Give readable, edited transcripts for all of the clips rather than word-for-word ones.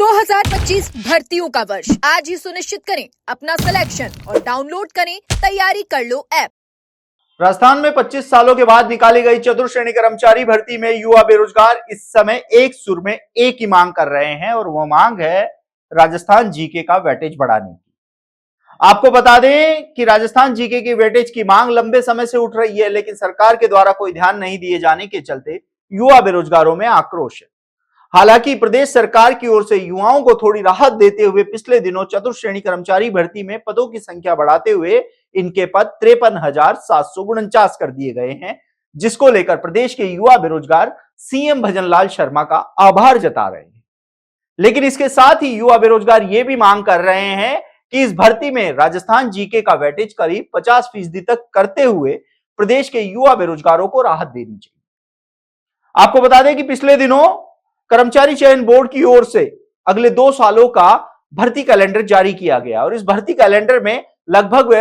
2025 भर्तियों का वर्ष आज ही सुनिश्चित करें अपना सिलेक्शन और डाउनलोड करें तैयारी कर लो ऐप। राजस्थान में 25 सालों के बाद निकाली गई चतुर्श्रेणी कर्मचारी भर्ती में युवा बेरोजगार इस समय एक सुर में एक ही मांग कर रहे हैं और वो मांग है राजस्थान जीके का वेटेज बढ़ाने की। आपको बता दें कि राजस्थान जीके की वेटेज की मांग लंबे समय से उठ रही है, लेकिन सरकार के द्वारा कोई ध्यान नहीं दिए जाने के चलते युवा बेरोजगारों में आक्रोश है। हालांकि प्रदेश सरकार की ओर से युवाओं को थोड़ी राहत देते हुए पिछले दिनों चतुर्श्रेणी कर्मचारी भर्ती में पदों की संख्या बढ़ाते हुए इनके पद 53,749 कर दिए गए हैं, जिसको लेकर प्रदेश के युवा बेरोजगार सीएम भजनलाल शर्मा का आभार जता रहे हैं। लेकिन इसके साथ ही युवा बेरोजगार ये भी मांग कर रहे हैं कि इस भर्ती में राजस्थान जीके का वेटेज करीब 50% तक करते हुए प्रदेश के युवा बेरोजगारों को राहत देनी चाहिए। आपको बता दें कि पिछले दिनों कर्मचारी चयन बोर्ड की ओर से अगले 2 सालों का भर्ती कैलेंडर जारी किया गया और इस भर्ती कैलेंडर में लगभग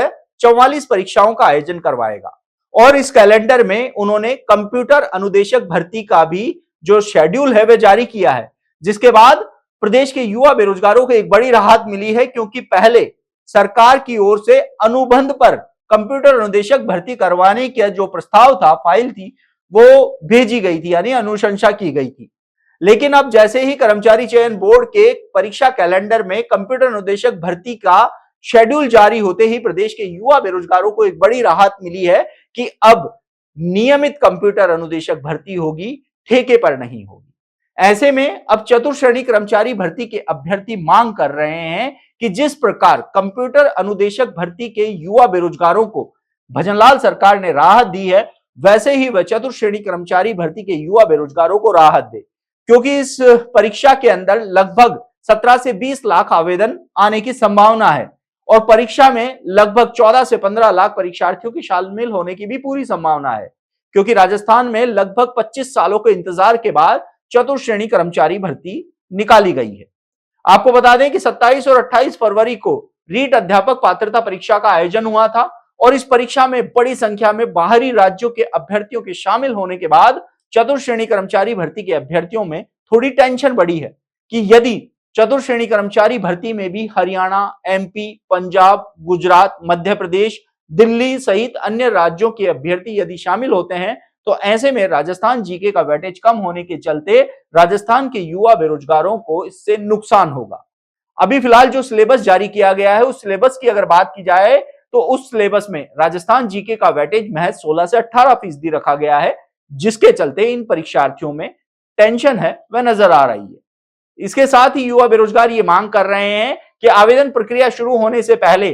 44 परीक्षाओं का आयोजन करवाएगा और इस कैलेंडर में उन्होंने कंप्यूटर अनुदेशक भर्ती का भी जो शेड्यूल है वह जारी किया है, जिसके बाद प्रदेश के युवा बेरोजगारों को एक बड़ी राहत मिली है, क्योंकि पहले सरकार की ओर से अनुबंध पर कंप्यूटर अनुदेशक भर्ती करवाने का जो प्रस्ताव था, फाइल थी, वो भेजी गई थी, यानी अनुशंसा की गई थी। लेकिन अब जैसे ही कर्मचारी चयन बोर्ड के परीक्षा कैलेंडर में कंप्यूटर अनुदेशक भर्ती का शेड्यूल जारी होते ही प्रदेश के युवा बेरोजगारों को एक बड़ी राहत मिली है कि अब नियमित कंप्यूटर अनुदेशक भर्ती होगी, ठेके पर नहीं होगी। ऐसे में अब चतुर्श्रेणी कर्मचारी भर्ती के अभ्यर्थी मांग कर रहे हैं कि जिस प्रकार कंप्यूटर अनुदेशक भर्ती के युवा बेरोजगारों को भजनलाल सरकार ने राहत दी है, वैसे ही वह चतुर्श्रेणी कर्मचारी भर्ती के युवा बेरोजगारों को राहत दे, क्योंकि इस परीक्षा के अंदर लगभग 17 से 20 लाख आवेदन आने की संभावना है और परीक्षा में लगभग 14 से 15 लाख परीक्षार्थियों की शामिल होने की भी पूरी संभावना है, क्योंकि राजस्थान में लगभग 25 सालों के इंतजार के बाद चतुर्श्रेणी कर्मचारी भर्ती निकाली गई है। आपको बता दें कि 27 और 28 फरवरी को रीट अध्यापक पात्रता परीक्षा का आयोजन हुआ था और इस परीक्षा में बड़ी संख्या में बाहरी राज्यों के अभ्यर्थियों के शामिल होने के बाद चतुर्श्रेणी कर्मचारी भर्ती के अभ्यर्थियों में थोड़ी टेंशन बढ़ी है कि यदि चतुर्श्रेणी कर्मचारी भर्ती में भी हरियाणा, एमपी, पंजाब, गुजरात, मध्य प्रदेश, दिल्ली सहित अन्य राज्यों के अभ्यर्थी यदि शामिल होते हैं तो ऐसे में राजस्थान जीके का वेटेज कम होने के चलते राजस्थान के युवा बेरोजगारों को इससे नुकसान होगा। अभी फिलहाल जो सिलेबस जारी किया गया है उस सिलेबस की अगर बात की जाए तो उस सिलेबस में राजस्थान जीके का वेटेज महज 16 से 18% रखा गया है, जिसके चलते इन परीक्षार्थियों में टेंशन है वह नजर आ रही है। इसके साथ ही युवा बेरोजगार ये मांग कर रहे हैं कि आवेदन प्रक्रिया शुरू होने से पहले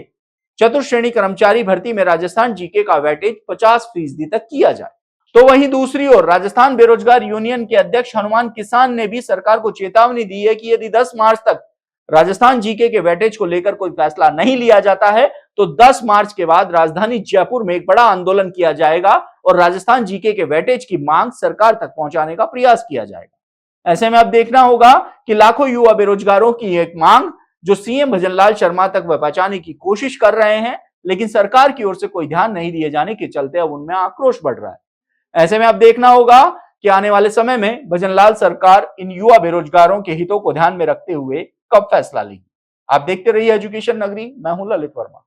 चतुर्श्रेणी कर्मचारी भर्ती में राजस्थान जीके का वेटेज 50% तक किया जाए। तो वहीं दूसरी ओर राजस्थान बेरोजगार यूनियन के अध्यक्ष हनुमान किसान ने भी सरकार को चेतावनी दी है कि यदि 10 मार्च तक राजस्थान जीके के वेटेज को लेकर कोई फैसला नहीं लिया जाता है तो 10 मार्च के बाद राजधानी जयपुर में एक बड़ा आंदोलन किया जाएगा और राजस्थान जीके के वेटेज की मांग सरकार तक पहुंचाने का प्रयास किया जाएगा। ऐसे में अब देखना होगा कि लाखों युवा बेरोजगारों की एक मांग जो सीएम भजनलाल शर्मा तक वह पहुंचाने की कोशिश कर रहे हैं, लेकिन सरकार की ओर से कोई ध्यान नहीं दिए जाने के चलते अब उनमें आक्रोश बढ़ रहा है। ऐसे में अब देखना होगा कि आने वाले समय में भजनलाल सरकार इन युवा बेरोजगारों के हितों को ध्यान में रखते हुए कब फैसला लेगी। आप देखते रहिए एजुकेशन नगरी, मैं हूं ललित वर्मा।